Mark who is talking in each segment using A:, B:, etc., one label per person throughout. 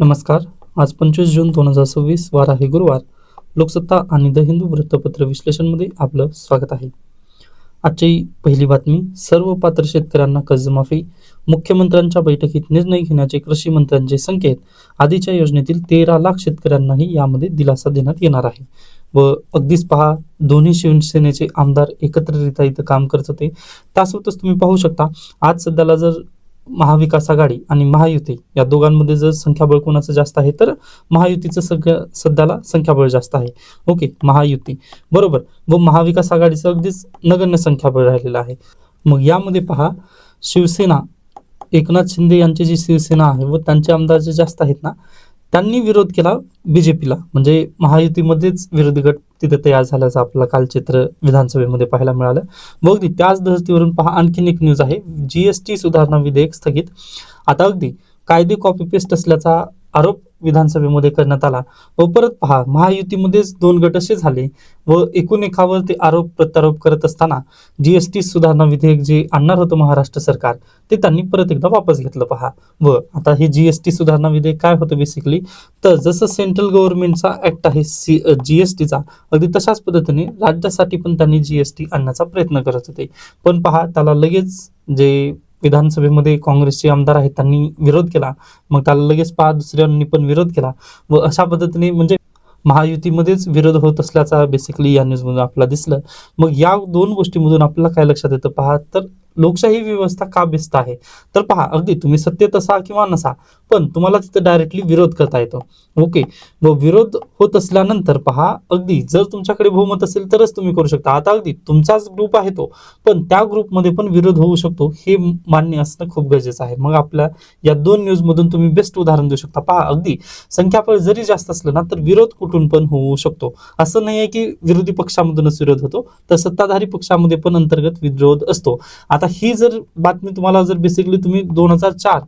A: नमस्कार. आज 25 जून 2026 वार आहे गुरुवार. लोकसत्ता आणि द हिंदू वृत्तपत्र विश्लेषणमध्ये आपलं स्वागत आहे. आजची पहिली बातमी. सर्व पात्र शेतकऱ्यांना कर्जमाफी. मुख्यमंत्र्यांच्या बैठकीत निर्णय घेण्याचे कृषी मंत्र्यांचे संकेत. आधीच्या योजनेतील 13 लाख शेतकऱ्यांनाही यामध्ये दिलासा देण्यात येणार आहे. व अगदीच पहा, दोन्ही शिवसेनेचे आमदार एकत्रितरित्या इथं काम करत होते. त्यासोबतच तुम्ही पाहू शकता, आज सध्याला जर महाविकास आघाडी आणि महायुती या दोघांमध्ये जर संख्याबळ कोणाचं जास्त आहे, तर महायुतीचं सध्याला संख्याबळ जास्त आहे. ओके, महायुती बरोबर. व महाविकास आघाडीचं अगदीच नगण्य संख्याबळ राहिलेलं आहे. मग यामध्ये पहा, शिवसेना, एकनाथ शिंदे यांची जी शिवसेना आहे व त्यांचे आमदार जे जास्त आहेत ना, त्यांनी विरोध केला बीजेपीला. म्हणजे महायुतीमध्येच विरोधी गट तिथे तयार झाल्याचं आपल्याला काल चित्र विधानसभेमध्ये पाहायला मिळालं. मग अगदी त्याच धर्तीवरून पहा, आणखीन एक न्यूज आहे. जीएसटी सुधारणा विधेयक स्थगित. आता अगदी कायदे कॉपी पेस्ट असल्याचा आरोप विधानसभेमध्ये करण्यात आला. व परत पहा, महायुतीमध्येच दोन गट असे झाले व एकूण एकावर ते आरोप प्रत्यारोप करत असताना जीएसटी सुधारणा विधेयक जे आणणार होतं महाराष्ट्र सरकार, ते त्यांनी परत एकदा वापस घेतलं. पहा, व आता हे जीएसटी सुधारणा विधेयक काय होतं बेसिकली, तर जसं सेंट्रल गव्हर्नमेंटचा ऍक्ट आहे जीएसटीचा, अगदी तशाच पद्धतीने राज्यासाठी पण त्यांनी जीएसटी आणण्याचा प्रयत्न करत होते. पण पहा, त्याला लगेच जे विधानसभेमध्ये काँग्रेसचे आमदार आहेत त्यांनी विरोध केला. मग त्याला लगेच पहा, दुसऱ्यांनी पण विरोध केला. व अशा पद्धतीने म्हणजे महायुतीमध्येच विरोध होत असल्याचा बेसिकली या न्यूजमधून आपल्याला दिसलं. मग या दोन गोष्टीमधून आपल्याला काय लक्षात येतं पहा, तर लोकशाही व्यवस्था का बेस्ट आहे. तर पहा, अगदी तुम्ही सत्तेत असा किंवा नसा, पण तुम्हाला तिथं डायरेक्टली विरोध करता येतो. ओके, व विरोध होत असल्यानंतर पहा, अगदी जर तुमच्याकडे बहुमत असेल तरच तुम्ही करू शकता. आता अगदी तुमचाच ग्रुप आहे तो, पण त्या ग्रुपमध्ये पण विरोध होऊ शकतो, हे मान्य असणं खूप गरजेचं आहे. मग आपल्या या दोन न्यूजमधून तुम्ही बेस्ट उदाहरण देऊ शकता. पहा, अगदी संख्याबळ जरी जास्त असलं ना, तर विरोध कुठून पण होऊ शकतो. असं नाही आहे की विरोधी पक्षामधूनच विरोध होतो, तर सत्ताधारी पक्षामध्ये पण अंतर्गत विरोध असतो. आता ही जर बातमी तुम्हाला जर बेसिकली तुम्ही 2004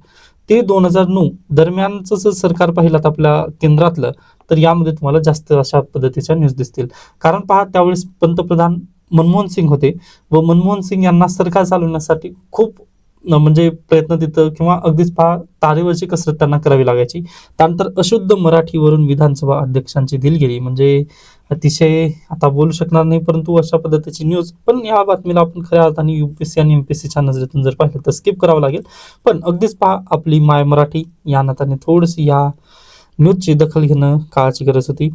A: ते 2009 दरम्यानचं जर सरकार पाहिलं आपल्या केंद्रातलं, तर यामध्ये तुम्हाला जास्त अशा पद्धतीच्या न्यूज दिसतील. कारण पहा, त्यावेळेस पंतप्रधान मनमोहन सिंग होते व मनमोहन सिंग यांना सरकार चालवण्यासाठी खूप म्हणजे प्रयत्न तिथं किंवा अगदीच पहा, तारेवरची कसरत त्यांना करावी लागायची. त्यानंतर अशुद्ध मराठीवरून विधानसभा अध्यक्षांची दिलगिरी, म्हणजे अतिशय आता बोलू शकणार नाही, परंतु अशा पद्धतीची न्यूज. पण या बातमीला आपण खऱ्या अर्थाने युपीएससी आणि एमपीएससीच्या नजरेतून जर पाहिलं तर स्किप करावं लागेल. पण अगदीच पहा, आपली माय मराठी या नात्याने थोडीशी या न्यूजची दखल घेणं काळाची गरज होती.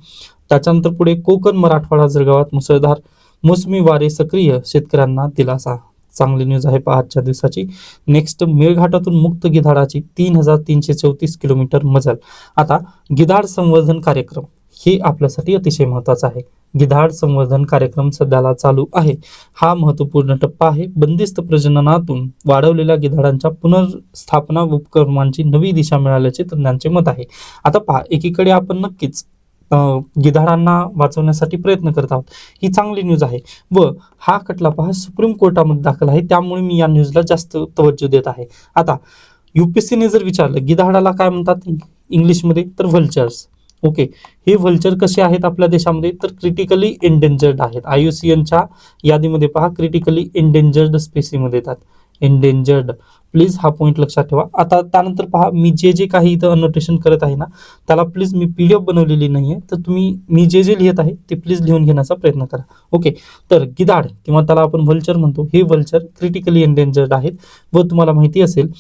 A: त्याच्यानंतर पुढे कोकण मराठवाडा जळगावात मुसळधार मोसमी वारे सक्रिय, शेतकऱ्यांना दिलासा. चांगली न्यूज आहे पहा आजच्या दिवसाची. नेक्स्ट, मेळघाटातून मुक्त गिधाडाची 3334 किलोमीटर मजल. आता गिधाड संवर्धन कार्यक्रम हे आपल्यासाठी अतिशय महत्वाचा आहे. गिधाड संवर्धन कार्यक्रम सध्याला चालू आहे. हा महत्वपूर्ण टप्पा आहे. बंदिस्त प्रजननातून वाढवलेल्या गिधाडांच्या पुनर्स्थापना उपक्रमांची नवी दिशा मिळाल्याचे तज्ञांचे मत आहे. आता पहा, एकीकडे आपण नक्कीच गिधाडांना वाचवण्यासाठी प्रयत्न करत आहोत, ही चांगली न्यूज आहे. व हा खटला पहा सुप्रीम कोर्टामध्ये दाखल आहे, त्यामुळे मी या न्यूजला जास्त तवज्जो देत आहे. आता युपीएससीने जर विचारलं गिधाडाला काय म्हणतात इंग्लिशमध्ये, तर व्हल्चर्स. ओके, हे व्हल्चर कसे आहेत आपल्या देशामध्ये, तर क्रिटिकली एंडेंजर्ड आहेत. IUCNच्या यादीमध्ये पहा, क्रिटिकली एंडेंजर्ड स्पेसीमध्ये येतात. एंडेंजर्ड, प्लीज हा पॉईंट लक्षात ठेवा. आता त्यानंतर पहा, मी जे काही इथं अनोटेशन करत आहे ना, त्याला प्लीज मी PDF बनवलेली नाही आहे, तर तुम्ही मी जे लिहित आहे ते प्लीज लिहून घेण्याचा प्रयत्न करा. ओके, तर गिधाड किंवा त्याला आपण व्हल्चर म्हणतो, हे व्हल्चर क्रिटिकली एंडेंजर्ड आहेत. व तुम्हाला माहिती असेल,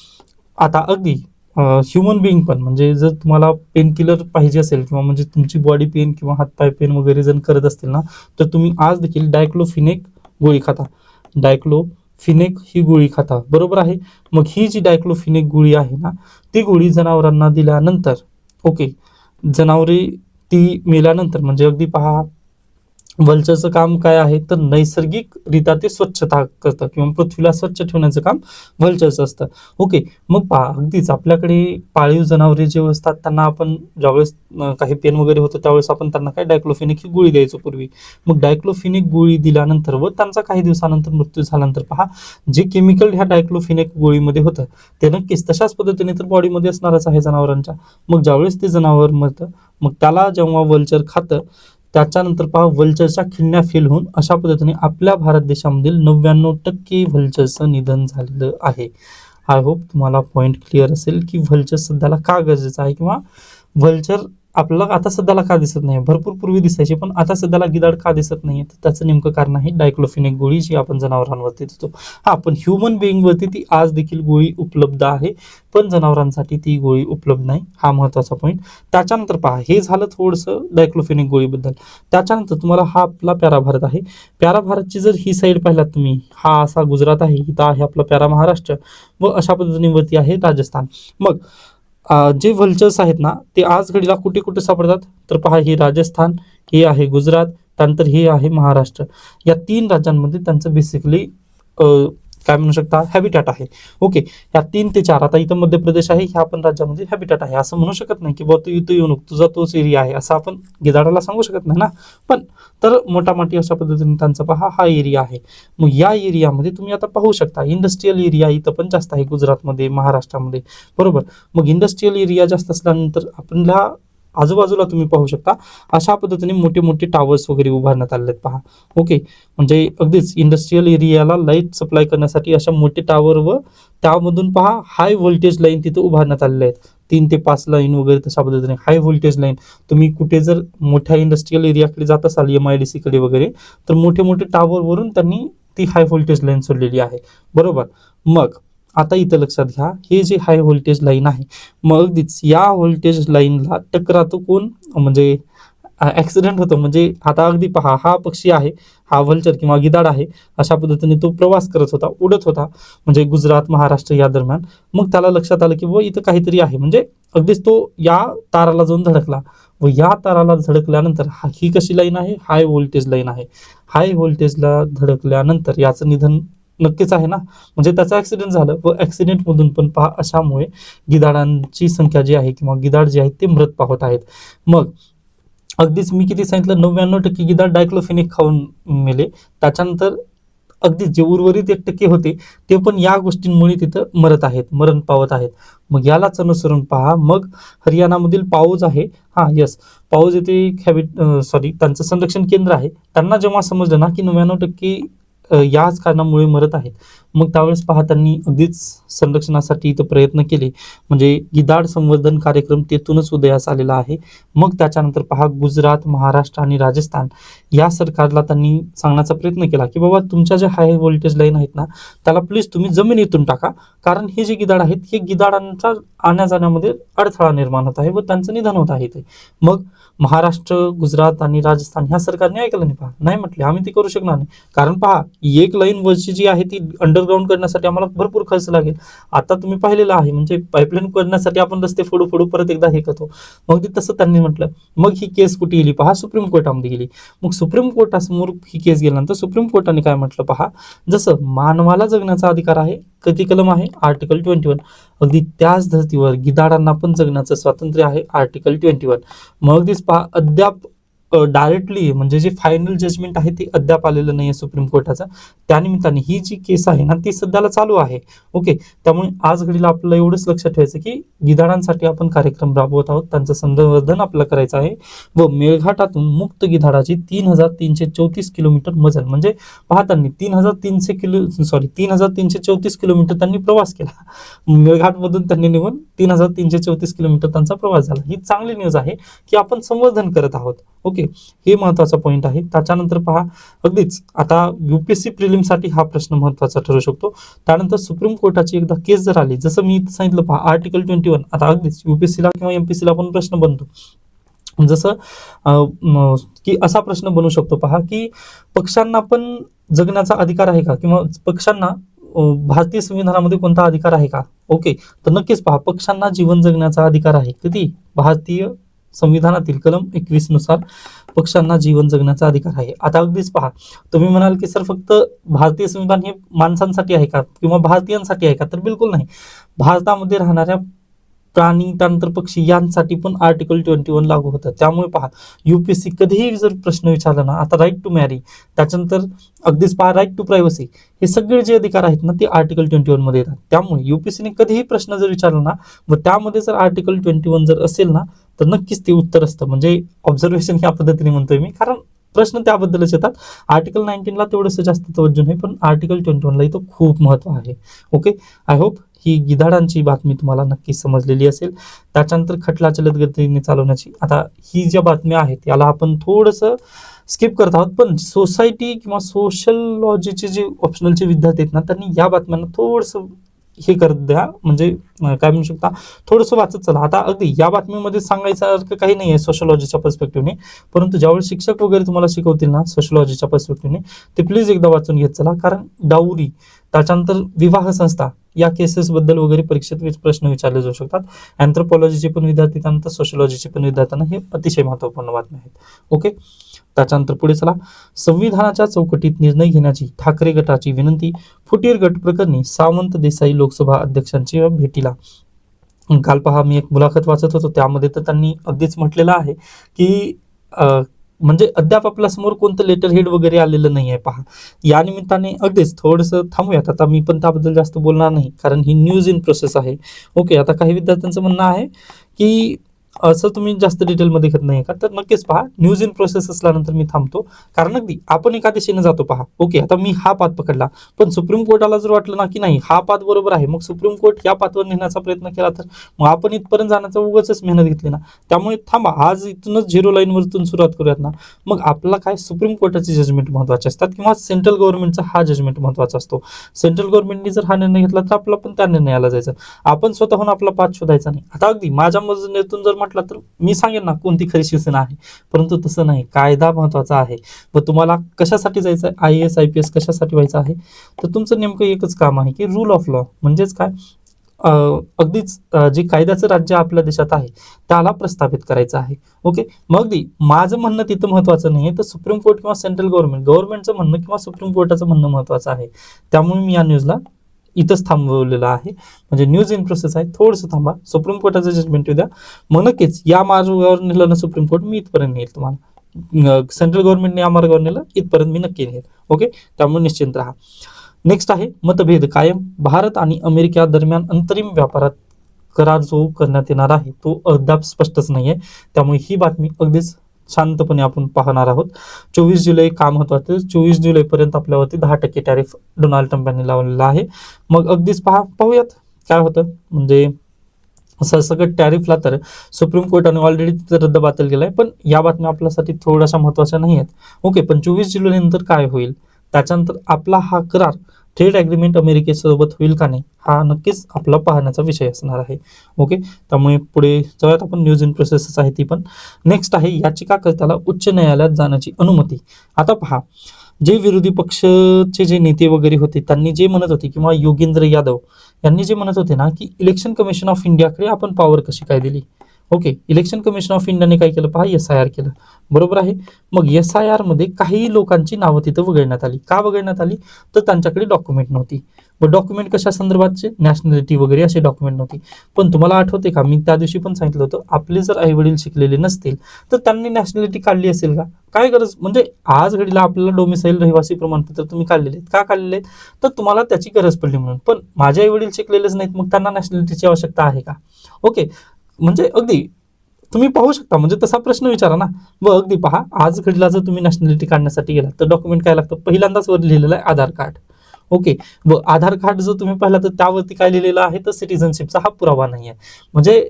A: आता अगदी ह्युमन बिईंग पण, म्हणजे जर तुम्हाला पेन किलर पाहिजे असेल किंवा म्हणजे तुमची बॉडी पेन किंवा हातपाय पेन वगैरे जर करत असतील ना, तर तुम्ही आज देखील डायक्लोफिनेक गोळी खाता. डायक्लोफिनेक ही गोळी खाता, बरोबर आहे. मग ही जी डायक्लोफिनेक गोळी आहे ना, ती गोळी जनावरांना दिल्यानंतर, ओके, जनावरे ती मेल्यानंतर, म्हणजे अगदी पहा, व्हल्चरचं काम काय आहे, तर नैसर्गिकरित्या ते स्वच्छता करतं किंवा पृथ्वीला स्वच्छ ठेवण्याचं काम व्हल्चरचं असतं. ओके, मग पहा, अगदीच आपल्याकडे पाळीव जनावरे जे असतात त्यांना आपण ज्यावेळेस काही पेन वगैरे होतं त्यावेळेस आपण त्यांना काय डायक्लोफिनेक ही गोळी द्यायचो पूर्वी. मग डायक्लोफिनेक गोळी दिल्यानंतर व त्यांचा काही दिवसानंतर मृत्यू झाल्यानंतर पहा, जे केमिकल ह्या डायक्लोफिनेक गोळीमध्ये होतं ते नक्कीच तशाच पद्धतीने तर बॉडीमध्ये असणारच आहे जनावरांच्या. मग ज्यावेळेस ते जनावर मरतं, मग त्याला जेव्हा व्हल्चर खातं, त्याच्यानंतर पहा, व्हल्चरच्या खिळण्या फेल होऊन अशा पद्धतीने आपल्या भारत देशामधील 99% व्हल्चरचं निधन झालेलं आहे. आय होप तुम्हाला पॉईंट क्लिअर असेल की व्हल्चर सध्याला का गरजेचं आहे, किंवा व्हल्चर आपल्याला आता सध्याला का दिसत नाही. भरपूर पूर्वी दिसायचे, पण आता सध्याला गिधाड का दिसत नाही, तर त्याचं नेमकं कारण आहे डायक्लोफिनेक गोळी जी आपण जनावरांवरती देतो. हा, पण ह्युमन बिईंगवरती ती आज देखील गोळी उपलब्ध आहे, पण जनावरांसाठी ती गोळी उपलब्ध नाही. हा महत्त्वाचा पॉईंट. त्याच्यानंतर पहा, हे झालं थोडंसं डायक्लोफिनेक गोळीबद्दल. त्याच्यानंतर तुम्हाला हा आपला प्यारा भारत आहे. प्यारा भारतची जर ही साईड पाहिलात तुम्ही, हा असा गुजरात आहे, इथं आहे आपला प्यारा महाराष्ट्र, व अशा पद्धतीने वरती आहे राजस्थान. मग जे व्हल्चर्स आहेत ना, ते आज घडीला कुठे कुठे सापडतात, तर पहा, हे राजस्थान, हे आहे गुजरात, त्यानंतर हे आहे महाराष्ट्र. या 3 राज्यांमध्ये त्यांचं बेसिकली काय म्हणू शकता, हॅबिटॅट आहे. ओके, या 3 ते 4, आता इथं मध्य प्रदेश आहे, ह्या पण राज्यामध्ये हॅबिटॅट आहे. असं म्हणू शकत नाही की बाबा तू इथं येऊ नको, तुझा तोच एरिया आहे, असं आपण गिधाडाला सांगू शकत नाही ना. पण तर मोठामोठी अशा पद्धतीने त्यांचा पहा हा एरिया आहे. मग या एरियामध्ये तुम्ही आता पाहू शकता, इंडस्ट्रियल एरिया इथं पण जास्त आहे गुजरातमध्ये, महाराष्ट्रामध्ये, बरोबर. मग इंडस्ट्रियल एरिया जास्त असल्यानंतर आपल्या आजूबाजूला तुम्ही पाहू शकता अशा पद्धतीने मोठे मोठे टावर्स वगैरे उभारण्यात आले आहेत पहा. ओके, म्हणजे अगदीच इंडस्ट्रियल एरियाला लाईट सप्लाय करण्यासाठी अशा मोठे टावर, व त्यामधून पहा हाय व्होल्टेज लाईन तिथे उभारण्यात आलेले आहेत. 3 ते 5 लाईन वगैरे तशा पद्धतीने हाय व्होल्टेज लाईन. तुम्ही कुठे जर मोठ्या इंडस्ट्रियल एरियाकडे जात असाल, MIDC कडे वगैरे, तर मोठे मोठे टावरवरून त्यांनी ती हाय व्होल्टेज लाईन सोडलेली आहे, बरोबर. मग आता इथं लक्षात घ्या, हे जे हाय व्होल्टेज लाईन आहे, मग अगदीच या व्होल्टेज लाईनला टकरातो कोण, म्हणजे ऍक्सिडेंट होतो. म्हणजे आता अगदी पहा, हा पक्षी आहे, हा व्हल्चर किंवा गिधाड आहे, अशा पद्धतीने तो प्रवास करत होता, उडत होता, म्हणजे गुजरात महाराष्ट्र या दरम्यान. मग त्याला लक्षात आलं की व इथं काहीतरी आहे, म्हणजे अगदीच तो या ताराला जाऊन धडकला, व या ताराला धडकल्यानंतर ही कशी लाईन आहे, हाय व्होल्टेज लाईन आहे. हाय व्होल्टेजला धडकल्यानंतर याचं निधन नक्कीच आहे ना, म्हणजे त्याचं ऍक्सिडेंट झालं, व ऍक्सिडेंट मधून पण पहा अशामुळे गिधाडांची संख्या जी आहे किंवा गिधाड जे आहेत ते मृत पावत आहेत. मग अगदीच मी किती सांगितलं, 99% गिधाड डायक्लोफिनेक खाऊन मेले. त्याच्यानंतर अगदीच जे उर्वरित 1% होते, ते पण या गोष्टींमुळे तिथं मरत आहेत, मरण पावत आहेत. मग यालाच अनुसरून पहा, मग हरियाणामधील पाऊज आहे, हा यस, पाऊज येथे त्यांचं संरक्षण केंद्र आहे. त्यांना जेव्हा समजलं ना की 99% याच कारणामुळे मरत आहेत, मग त्यावेळेस पहा त्यांनी अगदीच संरक्षणासाठी इथं प्रयत्न केले. म्हणजे गिधाड संवर्धन कार्यक्रम तेथूनच उदयास आलेला आहे. मग त्याच्यानंतर पहा, गुजरात, महाराष्ट्र आणि राजस्थान या सरकारला त्यांनी सांगण्याचा प्रयत्न केला की बाबा तुमच्या ज्या हाय व्होल्टेज लाईन आहेत ना, त्याला प्लीज तुम्ही जमिनीतून टाका, कारण हे जे गिधाड आहेत, हे गिधाडांच्या आणण्या जाण्यामध्ये अडथळा निर्माण होत आहे व त्यांचं निधन होत आहे ते. मग महाराष्ट्र, गुजरात आणि राजस्थान ह्या सरकारने ऐकलं नाही. पहा, नाही म्हटले आम्ही ते करू शकणार नाही, कारण पहा, एक लाईन वरची जी आहे ती अंडरग्राऊंड करण्यासाठी आम्हाला भरपूर खर्च लागेल. आता तुम्ही पाहिलेलं आहे, म्हणजे पाईपलाईन करण्यासाठी आपण रस्ते फोडू फोडू परत एकदा हे करतो. मग ते तसं त्यांनी म्हटलं. मग ही केस कुठे गेली पहा, सुप्रीम कोर्टामध्ये गेली. मग सुप्रीम कोर्टासमोर ही केस गेल्यानंतर सुप्रीम कोर्टाने काय म्हटलं पहा, जसं मानवाला जगण्याचा अधिकार आहे, किती कलम आहे, आर्टिकल 21, अगदी त्याच धर्तीवर गिधाडांना पण जगण्याचं स्वातंत्र्य आहे, आर्टिकल 21. मग अगदीच पहा, अद्याप डायरेक्टली म्हणजे जे फायनल जजमेंट आहे ते अद्याप आलेलं नाही आहे सुप्रीम कोर्टाचं. त्यानिमित्ताने ही जी केस आहे ना, ती सध्याला चालू आहे. ओके, त्यामुळे आज घडीला आपल्याला एवढंच लक्षात ठेवायचं की गिधाडांसाठी आपण कार्यक्रम राबवत आहोत, त्यांचं संवर्धन आपल्याला करायचं आहे. व मेळघाटातून मुक्त गिधाडाची 3334 किलोमीटर मजल, म्हणजे पहा त्यांनी 3334 किलोमीटर त्यांनी प्रवास केला. मेळघाटमधून त्यांनी निघून 3334 किलोमीटर त्यांचा प्रवास झाला. ही चांगली न्यूज आहे की आपण संवर्धन करत आहोत. ओके, हे महत्वाचा पॉईंट आहे. त्याच्यानंतर पहा, अगदीच आता UPSC प्रिलिमसाठी हा प्रश्न महत्वाचा ठरू शकतो. त्यानंतर सुप्रीम कोर्टाची एकदा केस जर आली, जसं मी सांगितलं पहा, आर्टिकल 21, आता अगदीच UPSCला किंवा MPSCला पण प्रश्न बनतो. जसं की असा प्रश्न बनू शकतो पहा, की पक्ष्यांना पण जगण्याचा अधिकार आहे का, किंवा पक्ष्यांना भारतीय संविधानामध्ये कोणता अधिकार आहे का. ओके, तर नक्कीच पहा, पक्ष्यांना जीवन जगण्याचा अधिकार आहे. किती, भारतीय संविधानातील कलम 21 नुसार पक्ष्यांना जीवन जगण्याचा अधिकार आहे. आता अगदीच पहा, तुम्ही म्हणाल की सर फक्त भारतीय संविधान हे माणसांसाठी आहे का, किंवा भारतीयांसाठी आहे का, तर बिलकुल नाही. भारतामध्ये राहणाऱ्या प्राणी, त्यानंतर पक्षी यांसाठी पण आर्टिकल 21 लागू होतं. त्यामुळे पहा, UPSC कधीही जर प्रश्न विचारला ना, आता राईट टू मॅरी, त्याच्यानंतर अगदीच पहा राईट टू प्रायव्हसी, हे सगळे जे अधिकार आहेत ना, ते आर्टिकल 21 मध्ये येतात. त्यामुळे UPSCने कधीही प्रश्न जर विचारला ना, व त्यामध्ये जर आर्टिकल 21 जर असेल ना, तर नक्कीच ते उत्तर असतं. म्हणजे ऑब्झर्वेशन ह्या पद्धतीने म्हणतोय मी, कारण प्रश्न त्याबद्दलच येतात. आर्टिकल 19ला तेवढंसं जास्त तवज्जो नाही, पण आर्टिकल 21ला इथं खूप महत्व आहे. ओके, आय होप ही गिधाडांची बातमी तुम्हाला नक्की समजलेली असेल. त्याच्यानंतर खटला जलद गतीने चालवण्याची. आता ही ज्या बातम्या आहेत याला आपण थोडंसं स्किप करत आहोत, पण सोसायटी किंवा सोशलॉजीचे जे ऑप्शनलचे विद्यार्थी आहेत ना, त्यांनी या बातम्यांना थोडंसं हे करत द्या, म्हणजे काय म्हणू शकता, थोडंसं वाचत चला. आता अगदी या बातमीमध्ये सांगायसारखं काही नाही आहे सोशलॉजीच्या पर्स्पेक्टिव्हने, परंतु ज्यावेळेस शिक्षक वगैरे तुम्हाला शिकवतील ना सोशलॉजीच्या पर्स्पेक्टिव्हने, ते प्लीज एकदा वाचून घेत चला. कारण डाउरी, त्याच्यानंतर विवाह संस्था या केसेसबद्दल वगैरे परीक्षेत प्रश्न विचारले जाऊ शकतात. अँथ्रोपॉलॉजीचे पण विद्यार्थी, त्यानंतर सोशलॉजीचे पण विद्यार्थ्यांना हे अतिशय महत्त्वपूर्ण बातम्या आहेत. ओके, त्याच्यानंतर पुढे चला. संविधानाच्या चौकटीत निर्णय घेण्याची ठाकरे गटाची विनंती. फुटीर गट प्रकरणी सावंत देसाई लोकसभा अध्यक्षांच्या भेटीला. काल पहा मी एक मुलाखत वाचत होतो, त्यामध्ये तर त्यांनी अगदीच म्हटलेलं आहे की म्हणजे अद्याप आपल्या समोर कोणतं लेटर हेड वगैरे आलेलं नाही आहे. पहा, या निमित्ताने अगदीच थोडंसं थांबूयात. आता मी पण त्याबद्दल जास्त बोलणार नाही, कारण ही न्यूज इन प्रोसेस आहे. ओके, आता काही विद्यार्थ्यांचं म्हणणं आहे की असं तुम्ही जास्त डिटेलमध्ये घेत नाही का, तर नक्कीच पहा, न्यूज इन प्रोसेस असल्यानंतर मी थांबतो. कारण अगदी आपण एका दिशेने जातो. पहा, ओके, आता मी हा पाथ पकडला, पण सुप्रीम कोर्टाला जर वाटलं ना की नाही हा पाथ बरोबर आहे, मग सुप्रीम कोर्ट या पाथवर नेण्याचा प्रयत्न केला तर मग आपण इथपर्यंत जाण्याचा उगाचच मेहनत घेतली ना. त्यामुळे थांबा, आज इथूनच झिरो लाईनवरतून सुरुवात करूयात ना. मग आपला काय सुप्रीम कोर्टाचे जजमेंट महत्वाचे असतात किंवा सेंट्रल गव्हर्नमेंटचा हा जजमेंट महत्वाचा असतो. सेंट्रल गव्हर्नमेंटने जर हा निर्णय घेतला तर आपला पण त्या निर्णयाला जायचं, आपण स्वतःहून आपला पाथ शोधायचा नाही. आता अगदी माझ्या मजनेतून जर म्हटलं तर मी सांगेन ना कोणती खरी शिवसेना आहे, परंतु तसं नाही. कायदा महत्वाचा आहे. व तुम्हाला कशासाठी जायचं आहे, IAS IPS कशासाठी व्हायचं आहे, तर तुमचं नेमकं एकच काम आहे की रूल ऑफ लॉ, म्हणजेच काय, अगदीच जे कायद्याचं राज्य आपल्या देशात आहे त्याला प्रस्थापित करायचं आहे. ओके, मग अगदी माझं म्हणणं तिथं महत्वाचं नाही, तर सुप्रीम कोर्ट किंवा सेंट्रल गव्हर्नमेंटचं म्हणणं किंवा सुप्रीम कोर्टाचं म्हणणं महत्वाचं आहे. त्यामुळे मी या न्यूजला इथंच थांबवलेलं आहे. म्हणजे न्यूज इन प्रोसेस आहे, थोडंसं थांबा, सुप्रीम कोर्टाचं जजमेंट येऊ द्या, मग नक्कीच या मार्गावर नेलं ना सुप्रीम कोर्ट, मी इथपर्यंत नेईल तुम्हाला. सेंट्रल गव्हर्नमेंटने या मार्गावर नेलं इथपर्यंत मी नक्की नेईल. ओके, त्यामुळे निश्चिंत राहा. नेक्स्ट आहे मतभेद कायम. भारत आणि अमेरिका दरम्यान अंतरिम व्यापारात करार जो करण्यात येणार आहे तो अद्याप स्पष्टच नाहीये. त्यामुळे ही बातमी अगदीच शांतपणे आपण पाहणार आहोत. 24 जुलै का महत्वाचं, 24 जुलैपर्यंत आपल्यावरती 10% टॅरिफ डोनाल्ड ट्रम्प यांनी लावलेला आहे. मग अगदीच पाहूयात काय होतं. म्हणजे सगळं टॅरिफला तर सुप्रीम कोर्टाने ऑलरेडी रद्दबातल केलाय, पण या बातम्या आपल्यासाठी थोड्याशा महत्वाच्या नाही आहेत. ओके, पण 24 जुलै नंतर काय होईल, त्याच्यानंतर आपला हा करार ट्रेड ॲग्रीमेंट अमेरिकेसोबत होईल का नाही, हा नक्कीच आपला पाहण्याचा विषय असणार आहे. ओके, त्यामुळे पुढे जाऊयात आपण. न्यूज इन प्रोसेसच आहे ती पण. नेक्स्ट आहे याचिकाकर्त्याला उच्च न्यायालयात जाण्याची अनुमती. आता पहा, जे विरोधी पक्षचे जे नेते वगैरे होते त्यांनी जे म्हणत होते, किंवा योगेंद्र यादव यांनी जे म्हणत होते ना की इलेक्शन कमिशन ऑफ इंडियाकडे आपण पॉवर कशी काय दिली. ओके, इलेक्शन कमिशन ऑफ इंडियाने काय केलं, पहा, SIR केलं, बरोबर आहे. मग SIR मध्ये काही लोकांची नावं तिथं वगळण्यात आली. का वगळण्यात आली, तर त्यांच्याकडे डॉक्युमेंट नव्हती. व डॉक्युमेंट कशा संदर्भातचे, नॅशनॅलिटी वगैरे असे डॉक्युमेंट नव्हती. पण तुम्हाला आठवते का, मी त्या दिवशी पण सांगितलं होतं, आपले जर आई वडील शिकलेले नसतील तर त्यांनी नॅशनॅलिटी काढली असेल का, काय गरज. म्हणजे आज घडीला आपल्याला डोमिसाईल रहिवासी प्रमाणपत्र तुम्ही काढलेले आहेत, का काढलेले आहेत, तर तुम्हाला त्याची गरज पडली म्हणून. पण माझे आई वडील शिकलेलेच नाहीत, मग त्यांना नॅशनॅलिटीची आवश्यकता आहे का. ओके, म्हणजे अगदी तुम्ही पाहू शकता, म्हणजे तसा प्रश्न विचारा ना. व अगदी पहा, आज घडीला जर तुम्ही नॅशनॅलिटी काढण्यासाठी गेला तर डॉक्युमेंट काय लागतं, पहिल्यांदाच वर लिहिलेलं आहे आधार कार्ड. ओके, व आधार कार्ड जर तुम्ही पाहिला तर त्यावरती काय लिहिलेलं आहे, तर सिटिझनशिपचा हा पुरावा नाही आहे. म्हणजे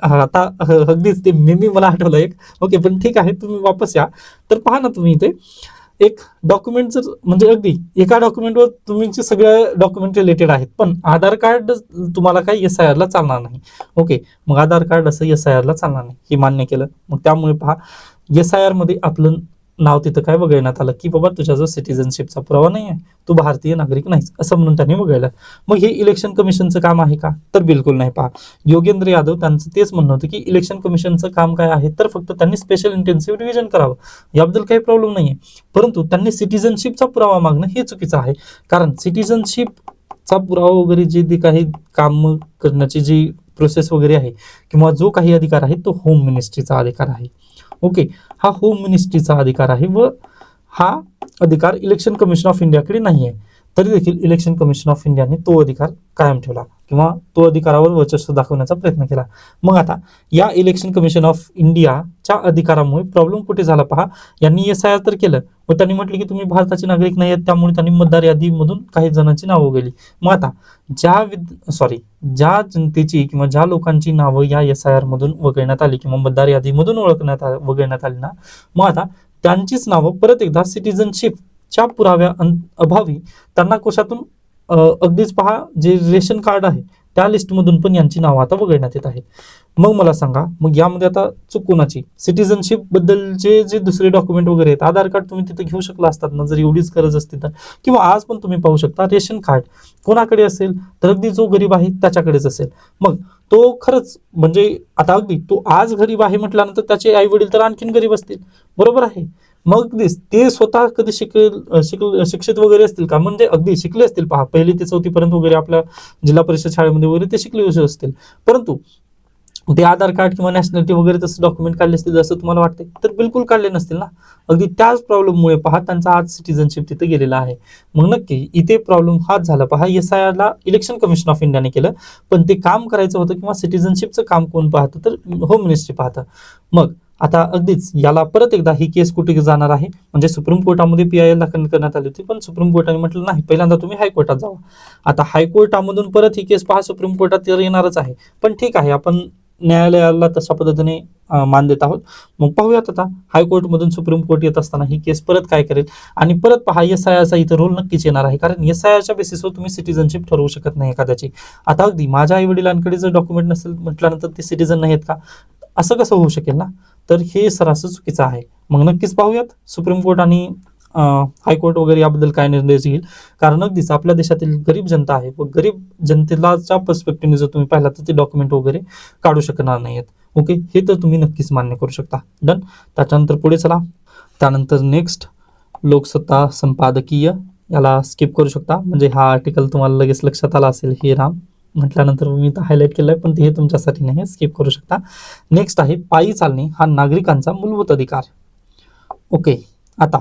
A: आता अगदीच ते मी मला आठवलं एक. ओके, पण ठीक आहे, तुम्ही वापस या. तर पहा ना तुम्ही इथे एक डॉक्युमेंट जर, म्हणजे अगदी एका डॉक्युमेंटवर तुमचे सगळे डॉक्युमेंट रिलेटेड आहेत, पण आधार कार्ड तुम्हाला काही SIR ला चालणार नाही. ओके, मग आधार कार्ड असं SIR ला चालणार नाही, हे मान्य केलं. मग त्यामुळे पहा, SIR मध्ये आपलं नाव तिथं काय वगळण्यात आलं की बाबा तुझ्याजवळ सिटिझनशिपचा पुरावा नाही आहे, तू भारतीय नागरिक नाहीस, असं म्हणून त्यांनी वगळलं. मग हे इलेक्शन कमिशनचं काम आहे का, तर बिलकुल नाही. पहा, योगेंद्र यादव त्यांचं तेच म्हणणं होतं की इलेक्शन कमिशनचं काम काय आहे, तर फक्त त्यांनी स्पेशल इंटेन्सिव्ह रिव्हिजन करावं, याबद्दल काही प्रॉब्लेम नाही आहे. परंतु त्यांनी सिटिझनशिपचा पुरावा मागणं हे चुकीचं आहे. कारण सिटिझनशिपचा पुरावा वगैरे जे काही काम करण्याची जी प्रोसेस वगैरे आहे, किंवा जो काही अधिकार आहे, तो होम मिनिस्ट्रीचा अधिकार आहे. ओके, हा होम मिनिस्ट्रीचा अधिकार आहे व हा अधिकार इलेक्शन कमिशन ऑफ इंडियाकडे नाही आहे. तरी देखील इलेक्शन कमिशन ऑफ इंडियाने तो अधिकार कायम ठेवला. किंवा तो अधिकारावर वर्चस्व दाखवण्याचा प्रयत्न केला. मग आता या इलेक्शन कमिशन ऑफ इंडियाच्या अधिकारामुळे प्रॉब्लेम कुठे झाला पहा. यांनी SIR तर केलं, व त्यांनी म्हटलं की तुम्ही भारताचे नागरिक नाही आहेत, त्यामुळे त्यांनी मतदार यादीमधून काही जणांची नावं गेली. मग आता ज्या जनतेची किंवा ज्या लोकांची नावं या SIR मधून वगळण्यात आली किंवा मतदार यादीमधून वगळण्यात आली ना, मग आता त्यांचीच नावं परत एकदा सिटिझनशिपच्या पुराव्या अभावी त्यांना कोशातून अगदीच पहा जे रेशन कार्ड आहे त्या लिस्टमधून पण यांची नावं आता वगळण्यात येत आहेत. मग मला सांगा, मग यामध्ये आता चूक कोणाची? सिटिझनशिप बद्दलचे जे दुसरे डॉक्युमेंट वगैरे आहेत, आधार कार्ड तुम्ही तिथे घेऊ शकला असतात ना, जर एवढीच गरज असती तर. किंवा आज पण तुम्ही पाहू शकता रेशन कार्ड कोणाकडे असेल तर अगदी जो गरीब आहे त्याच्याकडेच असेल. मग तो खरंच म्हणजे आता अगदी तो आज गरीब आहे म्हटल्यानंतर त्याचे आई वडील तर आणखीन गरीब असतील, बरोबर आहे. मग ते स्वतः कधी शिक्षित वगैरे असतील का? म्हणजे अगदी शिकले असतील पहा, 1ली ते 4थी पर्यंत वगैरे आपल्या जिल्हा परिषद शाळेमध्ये वगैरे ते शिकले असतील, परंतु ते आधार कार्ड किंवा नॅशनॅलिटी वगैरे तसं डॉक्युमेंट काढले असतील असं तुम्हाला वाटते? तर बिलकुल काढले नसतील ना. अगदी त्याच प्रॉब्लेममुळे पहा त्यांचा आज सिटिझनशिप तिथे गेलेला आहे. मग नक्की इथे प्रॉब्लेम हाच झाला पहा, SIR ला इलेक्शन कमिशन ऑफ इंडियाने केलं, पण ते काम करायचं होतं किंवा सिटिझनशिपचं काम कोण पाहतं? तर होम मिनिस्ट्री पाहतं. मग आता अगदीच याला परत एकदा ही केस कुठे जाणार आहे, म्हणजे सुप्रीम कोर्टामध्ये PIL दाखल करण्यात आली होती, पण सुप्रीम कोर्टाने म्हटलं नाही, पहिल्यांदा तुम्ही हायकोर्टात जावा. आता हायकोर्टामधून परत ही केस पहा सुप्रीम कोर्टात येणारच आहे, पण ठीक आहे, आपण न्यायालयाला तशा पद्धतीने मान देत आहोत. मग पाहूयात आता हायकोर्टमधून सुप्रीम कोर्ट येत असताना ही केस परत काय करेल. आणि परत पहा SIRचा इथं रोल नक्कीच येणार आहे, कारण SIRच्या बेसिसवर तुम्ही सिटिझनशिप ठरवू शकत नाही एखाद्याची. आता अगदी माझ्या आई वडिलांकडे जर डॉक्युमेंट नसेल म्हटल्यानंतर ते सिटिझन नाही आहेत का? असं कसं होऊ शकेल ना. तर हे सरासर चुकीचं आहे. मग नक्कीच पाहूयात सुप्रीम कोर्ट आणि हायकोर्ट वगैरे याबद्दल काय निर्णय येईल, कारण अगदीच आपल्या देशातील गरीब जनता आहे व गरीब जनतेलाच्या पर्स्पेक्टिव्हने जर तुम्ही पाहिला तर ते डॉक्युमेंट वगैरे काढू शकणार नाहीत. ओके, हे तर तुम्ही नक्कीच मान्य करू शकता. डन. त्याच्यानंतर पुढे चला. त्यानंतर नेक्स्ट लोकसत्ता संपादकीय, याला स्किप करू शकता, म्हणजे हा आर्टिकल तुम्हाला लगेच लक्षात आला असेल. हे राम म्हटल्यानंतर मी तर हायलाईट केलंय, पण ते तुमच्यासाठी नाही, स्किप करू शकता. नेक्स्ट आहे पायी चालणे हा नागरिकांचा मूलभूत अधिकार. ओके, आता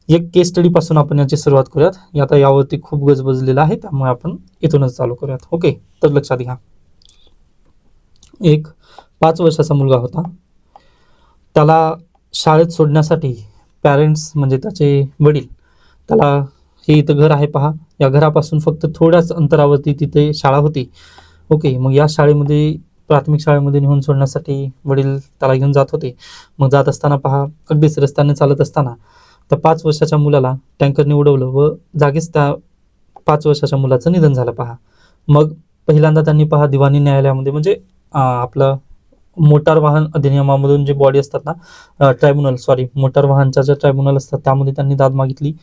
A: एक केस स्टडी पासून आपण याची सुरुवात करूयात. आता यावरती खूप गजबजलेलं आहे, त्यामुळे आपण इथूनच चालू करूयात. ओके, तर लक्षात घ्या, एक 5 वर्षाचा मुलगा होता. त्याला शाळेत सोडण्यासाठी पॅरेंट्स म्हणजे त्याचे वडील त्याला, हे इथं घर आहे पहा, या घरापासून फक्त थोड्याच अंतरावरती तिथे शाळा होती. ओके, मग या शाळेमध्ये प्राथमिक शाळेमध्ये नेऊन सोडण्यासाठी वडील त्याला घेऊन जात होते. मग जात असताना पहा, अगदीच रस्त्याने चालत असताना त्या 5 वर्षाच्या मुलाला टँकरने उडवलं व जागीच त्या 5 वर्षाच्या मुलाचं निधन झालं पहा. मग पहिल्यांदा त्यांनी पहा दिवाणी न्यायालयामध्ये, म्हणजे आपलं मोटार वाहन अधिनियमामधून जे बॉडी असतात ना, मोटार वाहनच्या ज्या ट्रायब्युनल असतात त्यामध्ये त्यांनी दाद मागितली.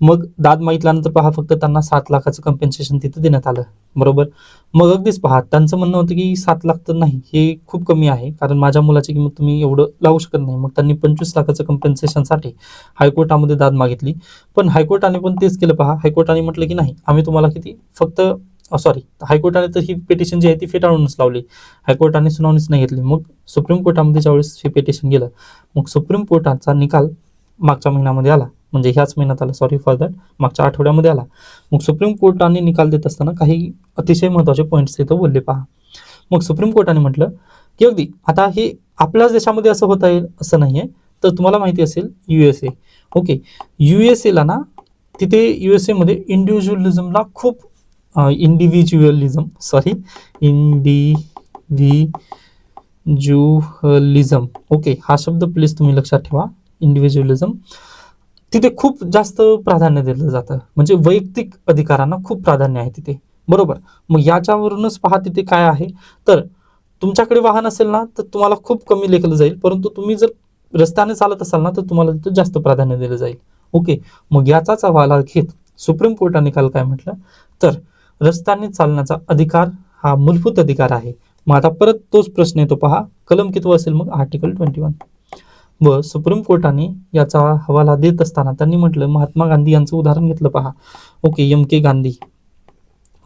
A: मग दाद मागितल्यानंतर पहा फक्त त्यांना 7 लाखाचं कम्पेन्सेशन तिथे देण्यात आलं, बरोबर. मग अगदीच पहा त्यांचं म्हणणं होतं की 7 लाख तर नाही, हे खूप कमी आहे, कारण माझ्या मुलाची किंमत तुम्ही एवढं लावू शकत नाही. मग त्यांनी 25 लाखाचं कम्पेन्सेशनसाठी हायकोर्टामध्ये दाद मागितली, पण हायकोर्टाने पण तेच केलं पहा. हायकोर्टाने म्हटलं की नाही, आम्ही तुम्हाला किती फक्त हायकोर्टाने तर ही पिटिशन जी आहे ती फेटाळूनच लावली. हायकोर्टाने सुनावणीच नाही घेतली. मग सुप्रीम कोर्टामध्ये ज्यावेळेस हे पिटिशन गेलं, मग सुप्रीम कोर्टाचा निकाल मागच्या महिन्यामध्ये आला, म्हणजे ह्याच महिन्यात आला, सॉरी फॉर दॅट, मागच्या आठवड्यामध्ये आला. मग सुप्रीम कोर्टाने निकाल देत असताना काही अतिशय महत्त्वाचे पॉईंट्स तिथं बोलले पहा. मग सुप्रीम कोर्टाने म्हटलं की अगदी आता हे आपल्याच देशामध्ये असं होता येईल असं नाही आहे. तर तुम्हाला माहिती असेल USA, ओके, USA ना, तिथे USA इंडिव्हिज्युअलिझमला खूप इंडिव्हिज्युअलिझम, ओके, हा शब्द प्लीज तुम्ही लक्षात ठेवा. इंडिव्हिज्युअलिझम तिथे खूप जास्त प्राधान्य दिलं जातं, म्हणजे वैयक्तिक अधिकारांना खूप प्राधान्य आहे तिथे, बरोबर. मग याच्यावरूनच पहा तिथे काय आहे, तर तुमच्याकडे वाहन असेल ना तर तुम्हाला खूप कमी लेखलं जाईल, परंतु तुम्ही जर रस्त्याने चालत असाल ना तर तुम्हाला तिथे जास्त प्राधान्य दिलं जाईल. ओके, मग याचाच हवाला घेत सुप्रीम कोर्टाने काल काय म्हटलं, तर रस्त्याने चालण्याचा अधिकार हा मूलभूत अधिकार आहे. मग आता परत तोच प्रश्न येतो पहा, कलम किती असेल मग, आर्टिकल 21. व सुप्रीम कोर्टाने याचा हवाला देत असताना त्यांनी म्हटलं, महात्मा गांधी यांचं उदाहरण घेतलं पहा. ओके, MK गांधी,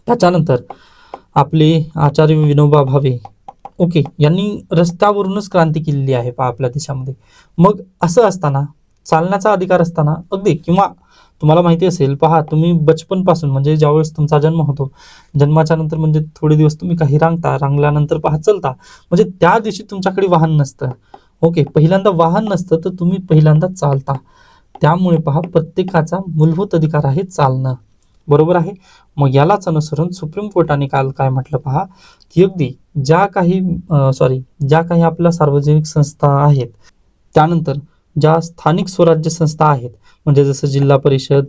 A: त्याच्यानंतर आपले आचार्य विनोबा भावे, ओके, यांनी रस्त्यावरूनच क्रांती केलेली आहे पहा आपल्या देशामध्ये. मग असं असताना चालण्याचा अधिकार असताना अगदी, किंवा तुम्हाला माहिती असेल, पहा तुम्ही बचपनपासून म्हणजे ज्यावेळेस तुमचा जन्म होतो, जन्माच्या नंतर म्हणजे थोडे दिवस तुम्ही काही रांगल्यानंतर पहा चलता, म्हणजे त्या दिवशी तुमच्याकडे वाहन नसतं. ओके, पहिल्यांदा वाहन नसतं तर तुम्ही पहिल्यांदा चालता. त्यामुळे पहा प्रत्येकाचा मूलभूत अधिकार आहे चालणं. बरोबर आहे. मग यालाच अनुसरून सुप्रीम कोर्टाने काल काय म्हटलं पहा, की अगदी ज्या काही आपल्या सार्वजनिक संस्था आहेत, त्यानंतर ज्या स्थानिक स्वराज्य संस्था आहेत, म्हणजे जसं जिल्हा परिषद,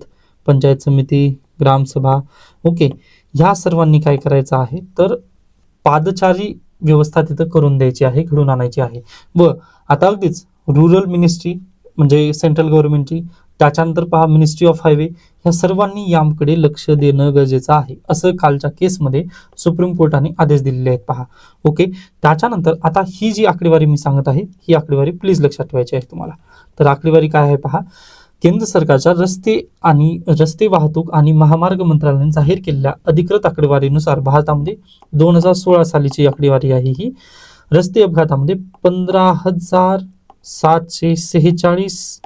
A: पंचायत समिती, ग्रामसभा, ओके, ह्या सर्वांनी काय करायचं आहे, तर पादचारी व्यवस्था तिथं करून द्यायची आहे, घडून आणायची आहे. व आता अगदीच रुरल मिनिस्ट्री म्हणजे सेंट्रल गव्हर्नमेंटची, त्याच्यानंतर पहा मिनिस्ट्री ऑफ हायवे, ह्या सर्वांनी याकडे लक्ष देणं गरजेचं आहे, असं कालच्या केसमध्ये सुप्रीम कोर्टाने आदेश दिलेले आहेत पहा. ओके, त्याच्यानंतर आता ही जी आकडेवारी मी सांगत आहे, ही आकडेवारी प्लीज लक्षात ठेवायची आहे तुम्हाला. तर आकडेवारी काय आहे पहा, केंद्र सरकारच्या रस्ते वाहतूक आणि महामार्ग मंत्रालयाने जाहीर केलेल्या अधिकृत आकडेवारीनुसार भारतामध्ये 2016 सालीची आकडेवारी आहे ही. रस्ते अपघातामध्ये 15,746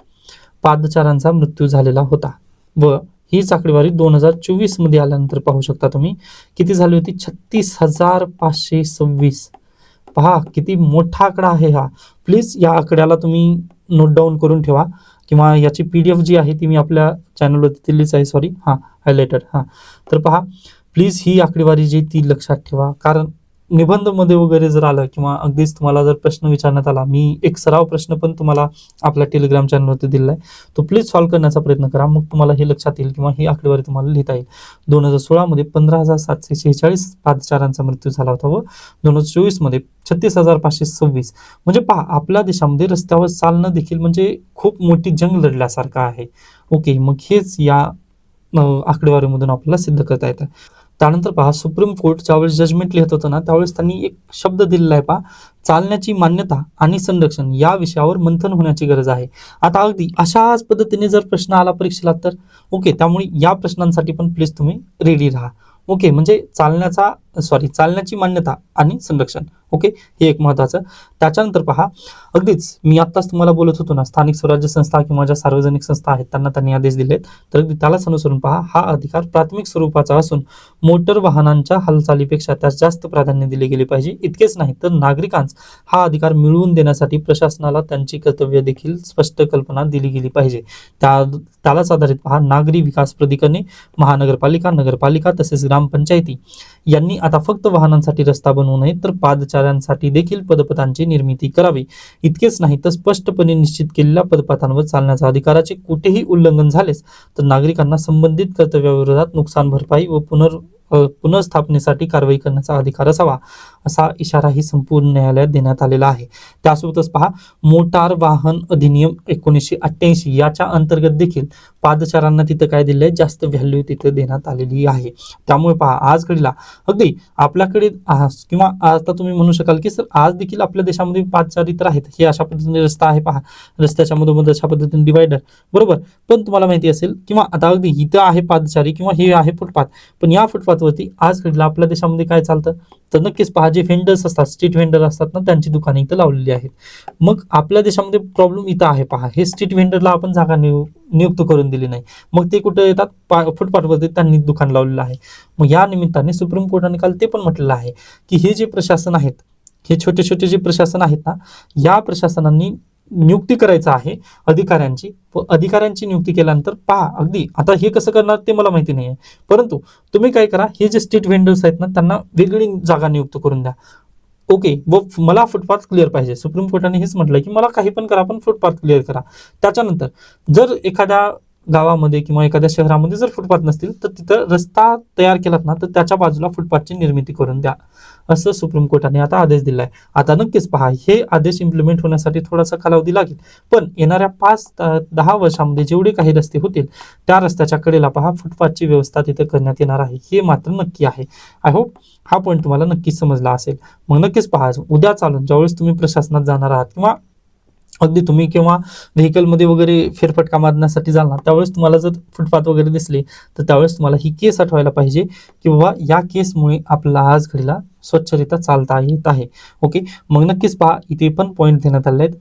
A: पादचारांचा मृत्यू झालेला होता. व हीच आकडेवारी 2024 मध्ये आल्यानंतर पाहू शकता तुम्ही किती झाली होती, 36,526. पहा किती मोठा आकडा आहे हा. प्लीज या आकड्याला तुम्ही नोट डाऊन करून ठेवा, किंवा याची PDF जी आहे ती मी आपल्या चॅनलवरती दिलीच आहे, सॉरी हां, हायलाइटेड हां. तर पहा प्लीज ही आकडेवारी जी ती लक्षात ठेवा, कारण निबंधमध्ये वगैरे जर आलं किंवा अगदीच तुम्हाला जर प्रश्न विचारण्यात आला, मी एक सराव प्रश्न पण तुम्हाला आपल्या टेलिग्राम चॅनलवरती दिलेला आहे, तो प्लीज सॉल्व्ह करण्याचा प्रयत्न करा, मग तुम्हाला हे लक्षात येईल किंवा ही आकडेवारी तुम्हाला लिहिता येईल. 2016 मध्ये 15,746 पादचारांचा मृत्यू झाला होता व 2024 मध्ये 36,526. म्हणजे पहा आपल्या देशामध्ये रस्त्यावर चालणं देखील म्हणजे खूप मोठी जंग लढल्यासारखं आहे. ओके, मग हेच या आकडेवारीमधून आपल्याला सिद्ध करता येतं. त्यानंतर पहा सुप्रीम कोर्ट ज्यावेळेस जजमेंट लिहित होतं ना, त्यावेळेस त्यांनी एक शब्द दिलेला आहे पहा, चालण्याची मान्यता आणि संरक्षण या विषयावर मंथन होण्याची गरज आहे. आता अगदी अशाच पद्धतीने जर प्रश्न आला परीक्षेला तर ओके, त्यामुळे या प्रश्नांसाठी पण प्लीज तुम्ही रेडी राहा. ओके, म्हणजे चालण्याची मान्यता आणि संरक्षण. ओके, हे एक महत्वाचं. त्याच्यानंतर पहा अगदीच मी आत्ताच तुम्हाला बोलत होतो ना, स्थानिक स्वराज्य संस्था किंवा ज्या सार्वजनिक संस्था आहेत त्यांना त्यांनी आदेश दिलेत, तर अगदी त्यालाच अनुसरून पहा हा अधिकार प्राथमिक स्वरूपाचा असून मोटर वाहनांच्या हालचालीपेक्षा त्यास जास्त प्राधान्य दिले गेले पाहिजे. इतकेच नाही तर नागरिकांस हा अधिकार मिळवून देण्यासाठी प्रशासनाला त्यांची कर्तव्य देखील स्पष्ट कल्पना दिली गेली पाहिजे. त्यालाच आधारित पहा नागरी विकास प्राधिकरणे, महानगरपालिका, नगरपालिका तसेच ग्रामपंचायती यांनी आता फक्त वाहनांसाठी रस्ता बनवू नये तर पादचाऱ्यांसाठी देखील पदपथांची निर्मिती करावी. इतकेच नाही तर स्पष्टपणे निश्चित केलेल्या पदपथांवर चालण्याच्या अधिकाराचे कुठेही उल्लंघन झालेस तर नागरिकांना संबंधित कर्तव्याविरोधात नुकसान भरपाई व पुनर्स्थापनेसाठी कारवाई करण्याचा अधिकार असावा, असा इशाराही संपूर्ण न्यायालयात देण्यात आलेला आहे. त्यासोबतच पहा मोटार वाहन अधिनियम 1988 याच्या अंतर्गत देखील पादचारांना तिथं काय दिलंय, जास्त व्हॅल्यू तिथे देण्यात आलेली आहे. त्यामुळे पहा आज घडीला अगदी आपल्याकडे किंवा आता तुम्ही म्हणू शकाल की सर आज देखील आपल्या देशामध्ये पादचारी तर आहेत, हे अशा पद्धतीने रस्ता आहे पहा, रस्त्याच्या मधोमध अशा पद्धतीने डिवायडर, बरोबर. पण तुम्हाला माहिती असेल किंवा आता अगदी इथं आहे पादचारी किंवा हे आहे फुटपाथ, पण या फुटपाथवरती आज घडीला आपल्या देशामध्ये काय चालतं, तर नक्कीच पहा जे व्हेंडर्स असतात, स्ट्रीट व्हेंडर असतात ना, त्यांची दुकाने इथं लावलेली आहेत. मग आपल्या देशामध्ये प्रॉब्लेम इथं आहे पहा, हे स्ट्रीट व्हेंडरला आपण जागा नियुक्त करून दिली नाही, मग ते कुठे येतात, फुटपाथवरती त्यांनी दुकान लावलेलं आहे. मग या निमित्ताने सुप्रीम कोर्टाने काल ते पण म्हटलेलं आहे की हे जे प्रशासन आहेत, हे छोटे छोटे जे प्रशासन आहेत ना, या प्रशासनांनी नियुक्ती करायचं आहे अधिकाऱ्यांची नियुक्ती केल्यानंतर पहा अगदी आता हे कसं करणार ते मला माहिती नाही आहे, परंतु तुम्ही काय करा, हे जे स्ट्रीट व्हेंडर्स आहेत ना त्यांना वेगळी जागा नियुक्त करून द्या. ओके, व मला फुटपाथ क्लिअर पाहिजे. सुप्रीम कोर्टाने हेच म्हटलं की मला काही पण करा पण फुटपाथ क्लिअर करा. त्याच्यानंतर जर एखाद्या गावामध्ये किंवा एखाद्या शहरामध्ये जर फुटपाथ नसतील तर तिथं रस्ता तयार केलात ना, तर त्याच्या बाजूला फुटपाथची निर्मिती करून द्या, असं सुप्रीम कोर्टाने आता आदेश दिलाय. आता नक्कीच पहा हे आदेश इम्प्लिमेंट होण्यासाठी थोडासा कालावधी लागेल, पण येणाऱ्या 5-10 वर्षांमध्ये जेवढे काही रस्ते होतील त्या रस्त्याच्या कडेला पहा फुटपाथची व्यवस्था तिथे करण्यात येणार आहे, हे मात्र नक्की आहे. आय होप हा पॉईंट तुम्हाला नक्कीच समजला असेल. मग नक्कीच पहा उद्या चालून ज्यावेळेस तुम्ही प्रशासनात जाणार आहात किंवा अगदी तुम्ही किंवा व्हेकलमध्ये वगैरे फेरफटका मारण्यासाठी जाणार, त्यावेळेस तुम्हाला जर फुटपाथ वगैरे दिसले तर त्यावेळेस तुम्हाला ही केस आठवायला पाहिजे की बाबा या केसमुळे आपला आज घडीला स्वच्छरित्या चालता येत आहे. ओके, मग नक्कीच पहा इथे पण पॉईंट देण्यात आले आहेत.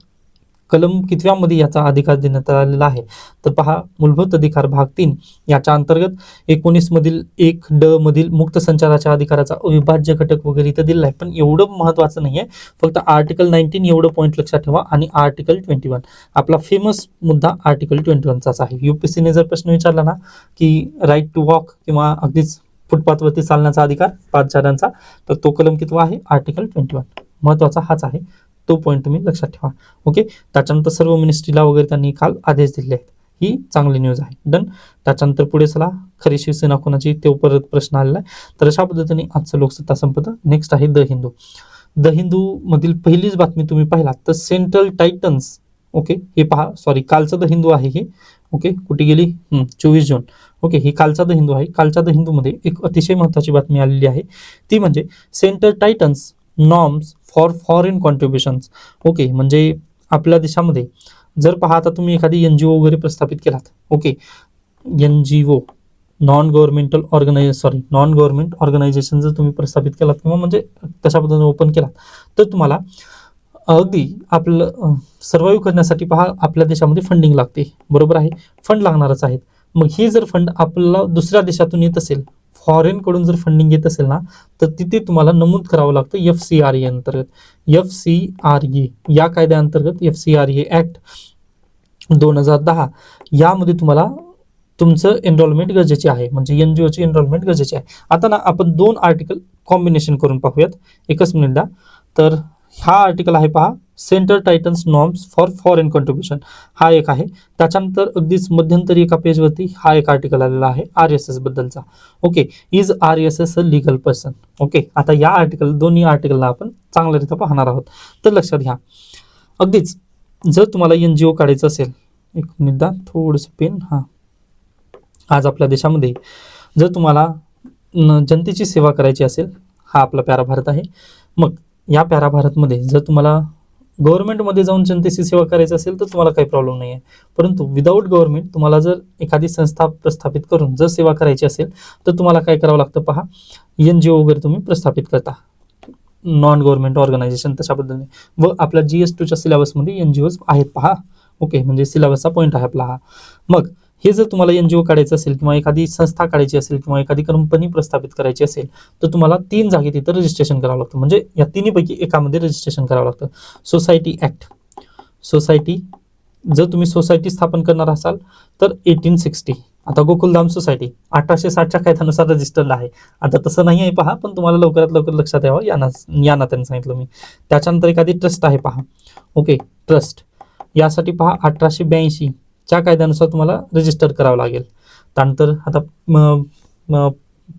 A: कलम कितव्यामध्ये याचा अधिकार देण्यात आलेला आहे, तर पहा मूलभूत अधिकार भाग 3 याच्या अंतर्गत 19 मधील 1 मधील मुक्त संचाराच्या अधिकाराचा अविभाज्य घटक वगैरे इथं दिलेला आहे, पण एवढं महत्वाचं नाहीये. फक्त आर्टिकल 19 एवढं पॉईंट लक्षात ठेवा आणि आर्टिकल 21 आपला फेमस मुद्दा आर्टिकल 21चाच आहे. युपीएससीने जर प्रश्न विचारला ना की राईट टू वॉक किंवा अगदीच फुटपाथवरती चालण्याचा अधिकार पादचाऱ्यांचा, तर तो कलम कितवा आहे, आर्टिकल 21. महत्वाचा हाच आहे, तो पॉईंट तुम्ही लक्षात ठेवा. ओके, त्याच्यानंतर सर्व मिनिस्ट्रीला वगैरे त्यांनी काल आदेश दिले आहेत, ही चांगली न्यूज आहे. डन. त्याच्यानंतर पुढे चला, खरी शिवसेना कोणाची, ते परत प्रश्न आलेला आहे. तर अशा पद्धतीने आजचं लोकसत्ता संपतं. नेक्स्ट आहे द हिंदू. द हिंदू मधील पहिलीच बातमी तुम्ही पाहिलात तर सेंट्रल टायटन्स, ओके हे पहा, सॉरी कालचं द हिंदू आहे हे, ओके कुठे गेली, 24 जून, ओके ही कालचा द हिंदू आहे. कालच्या द हिंदूमध्ये एक अतिशय महत्त्वाची बातमी आलेली आहे, ती म्हणजे सेंट्रल टायटन्स norms for foreign contributions. Okay म्हणजे आपल्या देशामध्ये जर पहा आता तुम्ही एखादी NGO वगैरे प्रस्थापित केलात, okay NGO non government organisation जर तुम्ही प्रस्थापित केलात किंवा म्हणजे तशा पद्धतीने ओपन केलात, तर तुम्हाला अगदी आपलं सर्वाईव्ह करण्यासाठी पहा आपल्या देशामध्ये फंडिंग लागते, बरोबर आहे, फंड लागणारच आहेत. मग ही जर फंड आपल्याला दुसऱ्या देशातून येत असेल, फॉरेन कडून जर फंडिंग येत असेल ना, तर तिथे तुम्हाला नमूद करावं लागतं FCRA अंतर्गत. FCRA या कायद्याअंतर्गत FCRA ऍक्ट 2010 यामध्ये तुम्हाला तुमचं एनरोलमेंट गरजेचे आहे, म्हणजे NGOची एनरोलमेंट गरजेची आहे. आता ना आपण 2 आर्टिकल कॉम्बिनेशन करून पाहूयात, एकच मिनिट द्या. तर हा आर्टिकल आहे पहा, सेंट्रल टायटन्स नॉर्म्स फॉर फॉरेन कॉन्ट्रीब्युशन, हा एक आहे. त्याच्यानंतर अगदीच मध्यंतरी एका पेजवरती हा एक आर्टिकल आलेला आहे RSS बद्दलचा. Okay, is RSS a legal person. Okay, आता या आर्टिकल, दोन्ही आर्टिकलला आपण चांगल्यारीत्या पाहणार आहोत. तर लक्षात घ्या, अगदीच जर तुम्हाला NGO काढायचं असेल, एक मिनिट द्या, थोडंसं पेन, आज आपल्या देशामध्ये जर तुम्हाला जनतेची सेवा करायची असेल, हा आपला प्यारा भारत आहे, मग या प्यारा भारतमध्ये जर तुम्हाला गव्हर्नमेंटमध्ये जाऊन जनतेची सेवा करायची असेल तर तुम्हाला काही प्रॉब्लेम नाही आहे. परंतु विदाऊट गव्हर्नमेंट तुम्हाला जर एखादी संस्था प्रस्थापित करून जर सेवा करायची असेल तर तुम्हाला काय करावं लागतं पहा, NGO वगैरे तुम्ही प्रस्थापित करता, नॉन गव्हर्नमेंट ऑर्गनायझेशन तशा पद्धतीने. व आपल्या GS2च्या सिलेबसमध्ये NGOज आहेत पहा, ओके म्हणजे सिलेबसचा पॉईंट आहे आपला हा. मग हे जर तुम्हाला NGO काढायचं असेल किंवा एखादी संस्था काढायची असेल किंवा एखादी कंपनी प्रस्थापित करायची असेल, तर तुम्हाला 3 जागी तिथं रजिस्ट्रेशन करावं लागतं, म्हणजे या तिन्हीपैकी एकामध्ये रजिस्ट्रेशन करावं लागतं. सोसायटी ऍक्ट, सोसायटी जर तुम्ही सोसायटी स्थापन करणार असाल तर 1860, आता गोकुलधाम सोसायटी 1860च्या कायद्यानुसार रजिस्टर्ड आहे. आता तसं नाही आहे पहा, पण तुम्हाला लवकरात लवकर लक्षात यावं या नात्याने सांगितलं मी. त्याच्यानंतर एखादी ट्रस्ट आहे पहा, ओके ट्रस्ट, यासाठी पहा 1882 च्या कायद्यानुसार तुम्हाला रजिस्टर करावं लागेल. त्यानंतर आता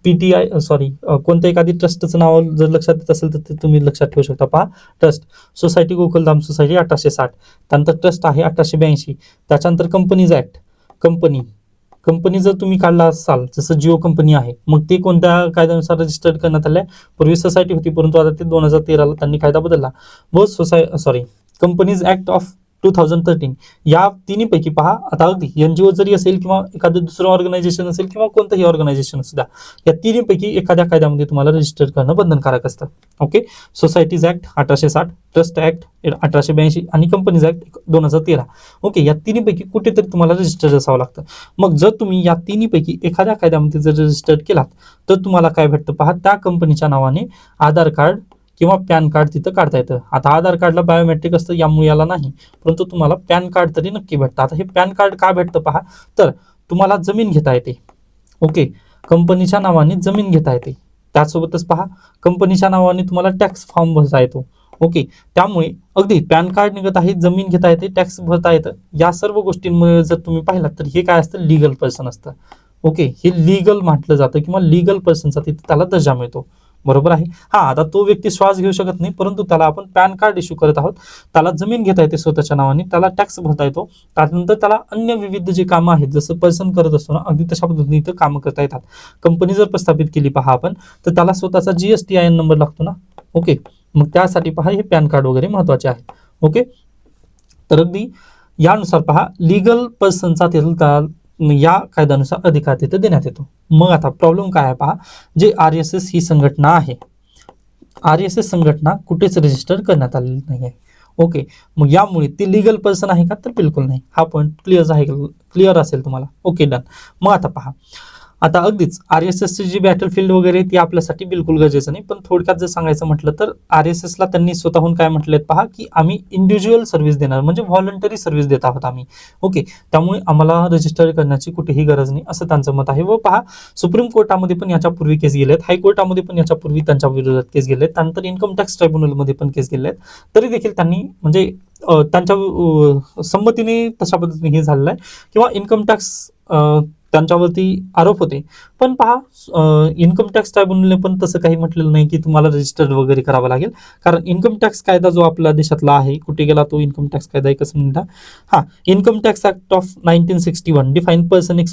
A: PTI सॉरी कोणत्या एखादी ट्रस्टचं नाव जर लक्षात येत असेल तर ते तुम्ही लक्षात ठेवू शकता पहा, ट्रस्ट सोसायटी गोकुलधाम सोसायटी 1860, त्यानंतर ट्रस्ट आहे 1882. त्याच्यानंतर कंपनीज ऍक्ट, कंपनी जर तुम्ही काढला असाल, जसं जिओ कंपनी आहे, मग ते कोणत्या कायद्यानुसार रजिस्टर्ड करण्यात आलंय, पूर्वी सोसायटी होती परंतु आता ते 2013ला त्यांनी कायदा बदलला. व कंपनीज ऍक्ट ऑफ 2013 या तिन्हीपैकी पहा, आता अगदी NGO जरी असेल किंवा एखादं दुसरं ऑर्गनायझेशन असेल किंवा कोणतंही ऑर्गनायझेशन सुद्धा, या तिन्हीपैकी एखाद्या कायद्यामध्ये तुम्हाला रजिस्टर करणं बंधनकारक असतं. Okay, societies act 1860, trust act 1882 आणि कंपनीज ऍक्ट 2013. ओके, या तिन्हीपैकी कुठेतरी तुम्हाला रजिस्टर असावं लागतं. मग जर तुम्ही या तिन्हीपैकी एखाद्या कायद्यामध्ये जर रजिस्टर केलात तर तुम्हाला काय भेटतं पहा, त्या कंपनीच्या नावाने आधार कार्ड किंवा पॅन कार्ड तिथं काढता येतं. आता आधार कार्डला बायोमेट्रिक असतं, यामुळे याला नाही, परंतु तुम्हाला पॅन कार्ड तरी नक्की भेटतं. आता हे पॅन कार्ड का भेटतं पहा, तर तुम्हाला जमीन घेता येते, ओके कंपनीच्या नावाने जमीन घेता येते. त्यासोबतच पहा, कंपनीच्या नावाने तुम्हाला टॅक्स फॉर्म भरता येतो. ओके, त्यामुळे अगदी पॅन कार्ड निघत आहे, जमीन घेता येते, टॅक्स भरता येतं. या सर्व गोष्टींमुळे जर तुम्ही पाहिलात तर हे काय असतं, लिगल पर्सन असतं. ओके, हे लिगल म्हटलं जातं किंवा लिगल पर्सनचा तिथे त्याला दर्जा मिळतो, बरोबर आहे. आता तो व्यक्ती श्वास घेऊ शकत नाही, परंतु त्याला आपण पॅन कार्ड इश्यू करत आहोत, त्याला जमीन घेता येते स्वतःच्या नावाने, त्याला टॅक्स भरता येतो, त्यानंतर त्याला अन्य विविध जे कामं आहेत जसं पर्सन करत असतो ना, अगदी तशा पद्धतीने इथं कामं करता येतात. कंपनी जर प्रस्थापित केली पहा आपण, तर त्याला स्वतःचा GSTIN नंबर लागतो ना, ओके मग त्यासाठी पहा हे पॅन कार्ड वगैरे महत्वाचे आहे. ओके, तर अगदी यानुसार पहा लीगल पर्सनचा या कायद्यानुसार अधिकार तिथे देण्यात येतो. मग आता प्रॉब्लेम काय आहे पहा, जे RSS ही संघटना आहे, RSS संघटना कुठेच रजिस्टर करण्यात आलेली नाही आहे. ओके, मग यामुळे ती लिगल पर्सन आहे का? तर बिलकुल नाही. हा पॉईंट क्लिअर असेल तुम्हाला. Okay, done. मग आता पहा, आता अगदीच RSSची जी बॅटलफील्ड वगैरे ती आपल्यासाठी बिलकुल गरजेचं नाही, पण थोडक्यात जर सांगायचं म्हटलं तर RSSला त्यांनी स्वतःहून काय म्हटलेत पहा, की आम्ही इंडिव्हिज्युअल सर्व्हिस देणार, म्हणजे व्हॉलंटरी सर्व्हिस देत आहोत आम्ही. ओके, त्यामुळे आम्हाला रजिस्टर करण्याची कुठेही गरज नाही, असं त्यांचं मत आहे. व पहा, सुप्रीम कोर्टामध्ये पण याच्यापूर्वी केस गेलेत, हायकोर्टामध्ये पण याच्यापूर्वी त्यांच्या विरोधात केस गेलेत, त्यानंतर इन्कम टॅक्स ट्रायब्युनलमध्ये पण केस गेलेत. तरी देखील त्यांनी म्हणजे त्यांच्या संमतीने तशा पद्धतीने हे झालेलं आहे, किंवा इन्कम टॅक्स त्यांच्यावरती आरोप होते. पण पहा, इन्कम टॅक्स ट्रायब्युनलने पण तसं काही म्हटलेलं नाही की तुम्हाला रजिस्टर वगैरे करावं लागेल, कारण इन्कम टॅक्स कायदा जो आपल्या देशातला आहे, कुठे गेला तो इन्कम टॅक्स कायदा, एकच मिनिट. हा, income tax act of 1961 define person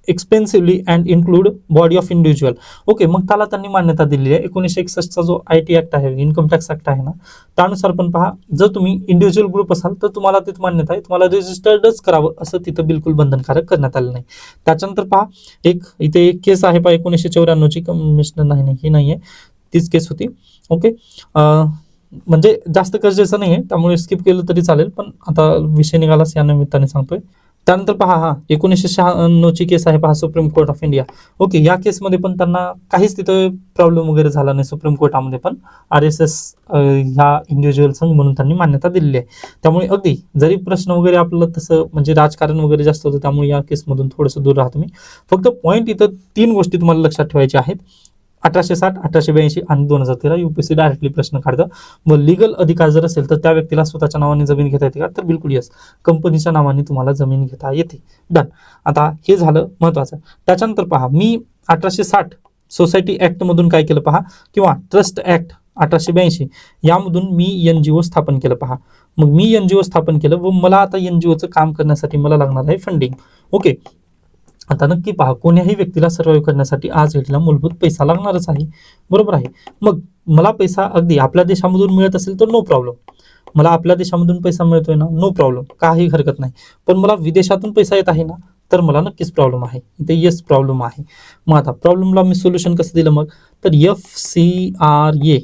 A: expensively and include body of individual. Okay, मग त्याला त्यांनी मान्यता दिलेली आहे. 1961चा जो IT ऍक्ट आहे, इन्कम टॅक्स ऍक्ट आहे ना, त्यानुसार पण पहा, जर तुम्ही इंडिव्हिज्युअल ग्रुप असाल तर तुम्हाला तिथं मान्यता आहे, तुम्हाला रजिस्टर्डच करावं, असं तिथं बिलकुल बंधनकारक करण्यात आलं नाही. त्याच्यानंतर पहा, इथे एक केस आहे पहा, 1994ची, कमिशनर नाही, ही नाहीये, तीच केस होती. ओके, म्हणजे जास्त गरजेचं नाहीये, त्यामुळे स्किप केलं तरी चालेल, पण आता विषय निघालाच या निमित्ताने सांगतोय. त्यानंतर पहा, हा 1996ची केस आहे पहा, supreme court of India. Okay, या केसमध्ये पण त्यांना काहीच तिथं प्रॉब्लेम वगैरे झाला नाही. सुप्रीम कोर्टामध्ये पण RSS ह्या इंडिव्हिज्युअल संघ म्हणून त्यांनी मान्यता दिलेली आहे. त्यामुळे अगदी जरी प्रश्न वगैरे आपलं तसं म्हणजे राजकारण वगैरे जास्त होतं, त्यामुळे या केसमधून थोडंसं दूर राहा तुम्ही. फक्त पॉईंट इथं 3 गोष्टी तुम्हाला लक्षात ठेवायच्या आहेत. 1860, 1882 आणि 2013 UPSC डायरेक्टली प्रश्न काढतं. व लिगल अधिकार जर असेल तर त्या व्यक्तीला स्वतःच्या नावाने जमीन घेता येते का? तर बिलकुल यस, कंपनीच्या नावाने तुम्हाला जमीन घेता येते. डन. आता हे झालं महत्वाचं. त्याच्यानंतर पहा, मी 1860 सोसायटी ऍक्ट मधून काय केलं पहा, किंवा ट्रस्ट ऍक्ट 1882 यामधून मी NGO स्थापन केलं पहा. मग मी NGO स्थापन केलं व मला आता NGOचं काम करण्यासाठी मला लागणार आहे फंडिंग. ओके, आता नक्की पहा, कोण्याही व्यक्तीला सर्व्हाइव्ह करण्यासाठी आज घडीला मूलभूत पैसा लागणारच आहे, बरोबर आहे. मग मला पैसा अगदी आपल्या देशामधून मिळत असेल तर नो प्रॉब्लेम, मला आपल्या देशामधून पैसा मिळतोय ना, नो प्रॉब्लेम, काही हरकत नाही. पण मला विदेशातून पैसा येत आहे ना, तर मला नक्कीच प्रॉब्लेम आहे. इथे येस प्रॉब्लेम आहे. मग आता प्रॉब्लेमला मी सोल्युशन कसं दिलं मग, तर FCRA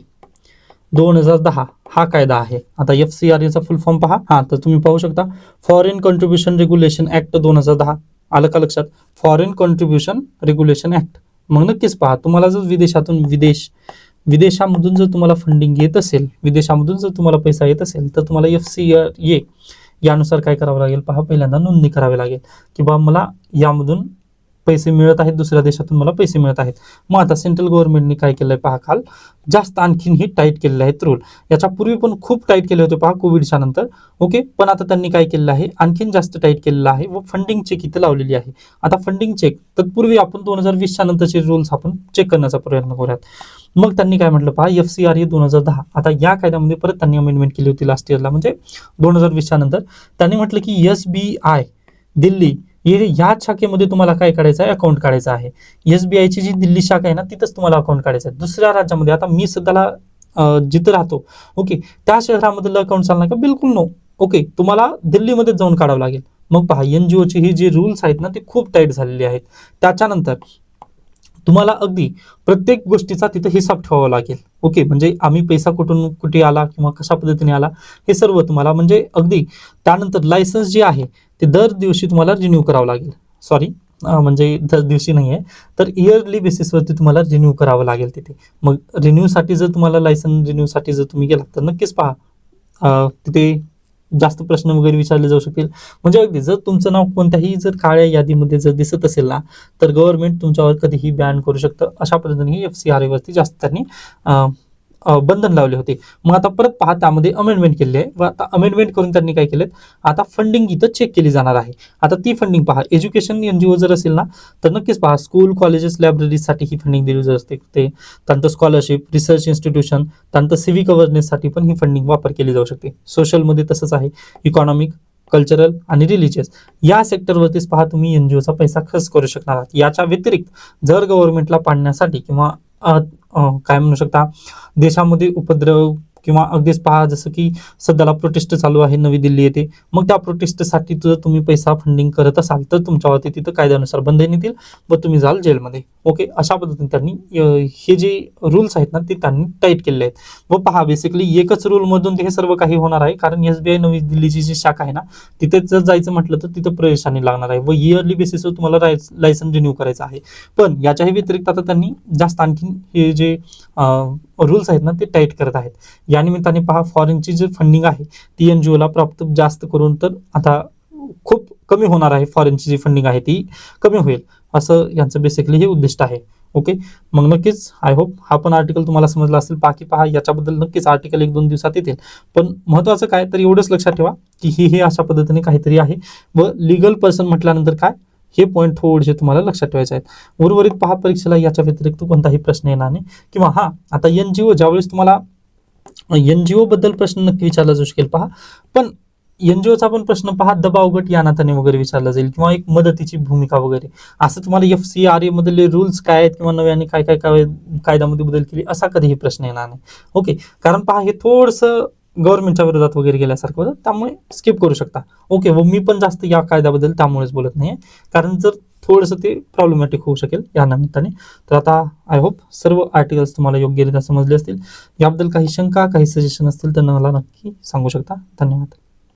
A: 2010 हा कायदा आहे. आता FCRA चा फुल फॉर्म पहा. हा, तर तुम्ही पाहू शकता, फॉरेन कॉन्ट्रीब्युशन रेग्युलेशन ऍक्ट 2010. आलं का लक्षात? Foreign contribution regulation act. मग नक्कीच पहा, तुम्हाला जर विदेशामधून जर तुम्हाला फंडिंग येत असेल, विदेशामधून जर तुम्हाला पैसा येत असेल, तर तुम्हाला FCRA यानुसार काय करावं लागेल पहा, पहिल्यांदा नोंदणी करावी लागेल की बा मला यामधून पैसे मिळत आहेत, दुसऱ्या देशातून मला पैसे मिळत आहेत. मग आता सेंट्रल गव्हर्नमेंटने काय केलंय पहा, काल जास्त आणखीन ही टाईट केलेले आहेत रूल. याच्या पूर्वी पण खूप टाईट केले होते पहा, कोविडच्या नंतर. ओके, पण आता त्यांनी काय केलेलं आहे, आणखीन जास्त टाईट केलेलं आहे व फंडिंग चेक इथं लावलेली आहे. आता फंडिंग चेक तत्पूर्वी आपण 2020च्या नंतरचे रूल्स आपण चेक करण्याचा प्रयत्न करूयात. मग त्यांनी काय म्हटलं पहा, FCRA 2010. आता या कायद्यामध्ये परत त्यांनी अमेंडमेंट केली होती लास्ट इयरला, म्हणजे 2020च्या नंतर. त्यांनी म्हटलं की SBI दिल्ली या शाखेमध्ये तुम्हाला काय काढायचं आहे, अकाउंट काढायचं आहे. SBIची जी दिल्ली शाखा आहे ना, तिथंच तुम्हाला अकाउंट काढायचं आहे. दुसऱ्या राज्यामध्ये, आता मी सध्याला जिथं राहतो, ओके, त्या शहरामधलं अकाउंट चालणार का? बिलकुल नो. ओके, तुम्हाला दिल्लीमध्ये जाऊन काढावं लागेल. मग पहा, NGOची ही जी रूल्स आहेत ना, ते खूप टाईट झालेली आहेत. त्याच्यानंतर तुम्हाला अगदी प्रत्येक गोष्टीचा तिथे हिसाब ठेवावा लागेल. ओके, म्हणजे आम्ही पैसा कुठून कुठे आला किंवा कशा पद्धतीने आला, हे सर्व तुम्हाला म्हणजे अगदी. त्यानंतर लायसन्स जे आहे ते दर दिवशी तुम्हाला रिन्यू करावं लागेल. सॉरी, म्हणजे दर दिवशी नाही आहे, तर इयरली बेसिसवरती तुम्हाला रिन्यू करावं लागेल तिथे. मग रिन्यूसाठी जर तुम्हाला लायसन्स रिन्यूसाठी जर तुम्ही गेलात तर नक्कीच पहा, तिथे जास्त प्रश्न वगैरे विचारले जाऊ शकतील. म्हणजे अगदी जर तुमचं नाव कोणत्याही जर काळ्या यादीमध्ये जर दिसत असेल ना, तर गव्हर्नमेंट तुमच्यावर कधीही बॅन करू शकतं. अशा पद्धतीने FCRA वरती जास्त त्यांनी बंधन लावले होते. मग आता परत पहा, त्यामध्ये अमेंडमेंट केली आहे व आता अमेंडमेंट करून त्यांनी काय केलं, आता फंडिंग इथं चेक केली जाणार आहे. आता ती फंडिंग पहा, एज्युकेशन NGO जर असेल ना, तर नक्कीच पहा, स्कूल, कॉलेजेस, लायब्ररीजसाठी ही फंडिंग दिली जात असते. त्यानंतर स्कॉलरशिप, रिसर्च इन्स्टिट्यूशन, त्यानंतर सिव्हिक अवेअरनेससाठी पण ही फंडिंग वापर केली जाऊ शकते. सोशलमध्ये तसंच आहे, इकॉनॉमिक, कल्चरल आणि रिलिजियस या सेक्टरवरतीच पहा तुम्ही NGOचा पैसा खर्च करू शकणार आहात. याच्या व्यतिरिक्त जर गव्हर्नमेंटला पाडण्यासाठी किंवा काय म्हणू शकता, देशामध्ये उपद्रव किंवा अगदीच पहा जसं की सध्याला प्रोटेस्ट चालू आहे नवी दिल्ली येथे, मग त्या प्रोटेस्टसाठी जर तुम्ही पैसा फंडिंग करत असाल तर तुमच्यावरती तिथं कायद्यानुसार बंधन येतील व तुम्ही जाल जेलमध्ये. ओके, अशा पद्धतीने त्यांनी हे जे रूल्स आहेत ना ते त्यांनी टाईट केलेले आहेत. व पहा बेसिकली एकच रूल मधून हे सर्व काही होणार आहे, कारण SBI नवी दिल्लीची जी शाखा आहे ना तिथे जर जायचं म्हटलं तर तिथं प्रवेशाने लागणार आहे व इयरली बेसिसवर तुम्हाला लायसन रिन्यू करायचं आहे. पण याच्याही व्यतिरिक्त आता त्यांनी जास्त आणखी हे जे रूल्स आहेत ना ते टाईट करत आहेत. या निमित्ताने पहा फॉरेनची जी फंडिंग आहे ती एनजीओला प्राप्त जास्त करून तर आता खूप कमी होणार आहे. फॉरेनची जी फंडिंग आहे ती कमी होईल, असं यांचं बेसिकली हे उद्दिष्ट आहे. ओके, मग नक्कीच आय होप हा पण आर्टिकल तुम्हाला समजला असेल. बाकी पहा याच्याबद्दल नक्कीच आर्टिकल 1-2 दिवसात येतील. पण महत्वाचं काय तर एवढंच लक्षात ठेवा की हे अशा पद्धतीने काहीतरी आहे व लिगल पर्सन म्हटल्यानंतर काय हे पॉईंट थोडेसे तुम्हाला लक्षात ठेवायचे आहेत. उर्वरित पहा परीक्षेला याच्या व्यतिरिक्त कोणताही प्रश्न येणार नाही. किंवा हा आता एनजीओ ज्यावेळेस तुम्हाला एनजीओ बद्दल प्रश्न नक्की विचारला जाऊ शकेल पहा, पण एनजीओचा पण प्रश्न पहा दबाव गट या नात्याने वगैरे विचारला जाईल किंवा एक मदतीची भूमिका वगैरे, असं तुम्हाला FCRA मधले रूल्स काय आहेत किंवा नव्याने काय काय कायद्यामध्ये बदल केली असा कधीही प्रश्न येणार नाही. ओके, कारण पहा हे थोडंसं गव्हर्नमेंटच्या विरोधात वगैरे गेल्यासारखं होतं, त्यामुळे स्किप करू शकता. ओके, व मी पण जास्त या कायद्याबद्दल त्यामुळेच बोलत नाही, कारण जर थोडंसं ते प्रॉब्लेमॅटिक होऊ शकेल या निमित्ताने. तर आता आय होप सर्व आर्टिकल्स तुम्हाला योग्यरित्या समजले असतील. याबद्दल काही शंका काही सजेशन असतील तर मला नक्की सांगू शकता. धन्यवाद.